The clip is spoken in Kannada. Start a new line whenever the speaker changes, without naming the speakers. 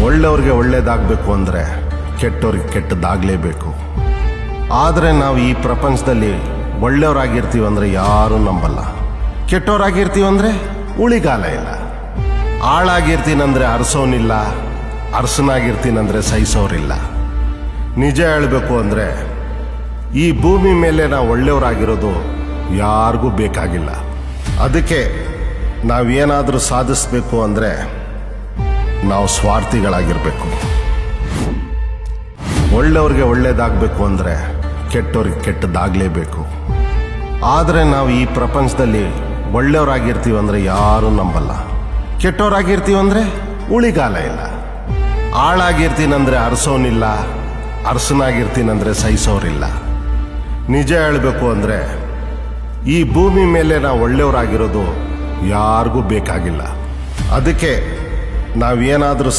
ಒಳ್ಳೆಯವ್ರಿಗೆ ಒಳ್ಳೇದಾಗಬೇಕು ಅಂದರೆ ಕೆಟ್ಟವ್ರಿಗೆ ಕೆಟ್ಟದಾಗಲೇಬೇಕು. ಆದರೆ ನಾವು ಈ ಪ್ರಪಂಚದಲ್ಲಿ ಒಳ್ಳೆಯವರಾಗಿರ್ತೀವಂದರೆ ಯಾರೂ ನಂಬಲ್ಲ. ಕೆಟ್ಟವರಾಗಿರ್ತೀವಂದರೆ ಉಳಿಗಾಲ ಇಲ್ಲ. ಆಳಾಗಿರ್ತೀನಂದರೆ ಅರಸೋನಿಲ್ಲ, ಅರಸನಾಗಿರ್ತೀನಂದರೆ ಸಹಿಸೋರಿಲ್ಲ. ನಿಜ ಹೇಳಬೇಕು ಅಂದರೆ ಈ ಭೂಮಿ ಮೇಲೆ ನಾವು ಒಳ್ಳೆಯವರಾಗಿರೋದು ಯಾರಿಗೂ ಬೇಕಾಗಿಲ್ಲ. ಅದಕ್ಕೆ ನಾವೇನಾದರೂ ಸಾಧಿಸಬೇಕು ಅಂದರೆ ನಾವು ಸ್ವಾರ್ಥಿಗಳಾಗಿರಬೇಕು. ಒಳ್ಳೆಯವ್ರಿಗೆ ಒಳ್ಳೇದಾಗಬೇಕು ಅಂದರೆ ಕೆಟ್ಟವ್ರಿಗೆ ಕೆಟ್ಟದಾಗಲೇಬೇಕು. ಆದರೆ ನಾವು ಈ ಪ್ರಪಂಚದಲ್ಲಿ ಒಳ್ಳೆಯವರಾಗಿರ್ತೀವಂದರೆ ಯಾರೂ ನಂಬಲ್ಲ. ಕೆಟ್ಟವರಾಗಿರ್ತೀವಂದರೆ ಉಳಿಗಾಲ ಇಲ್ಲ. ಆಳಾಗಿರ್ತೀನಂದರೆ ಅರಸೋನಿಲ್ಲ, ಅರಸನಾಗಿರ್ತೀನಂದರೆ ಸಹಿಸೋರಿಲ್ಲ. ನಿಜ ಹೇಳಬೇಕು ಅಂದರೆ ಈ ಭೂಮಿ ಮೇಲೆ ನಾವು ಒಳ್ಳೆಯವರಾಗಿರೋದು ಯಾರಿಗೂ ಬೇಕಾಗಿಲ್ಲ. ಅದಕ್ಕೆ ನಾವೇನಾದರೂ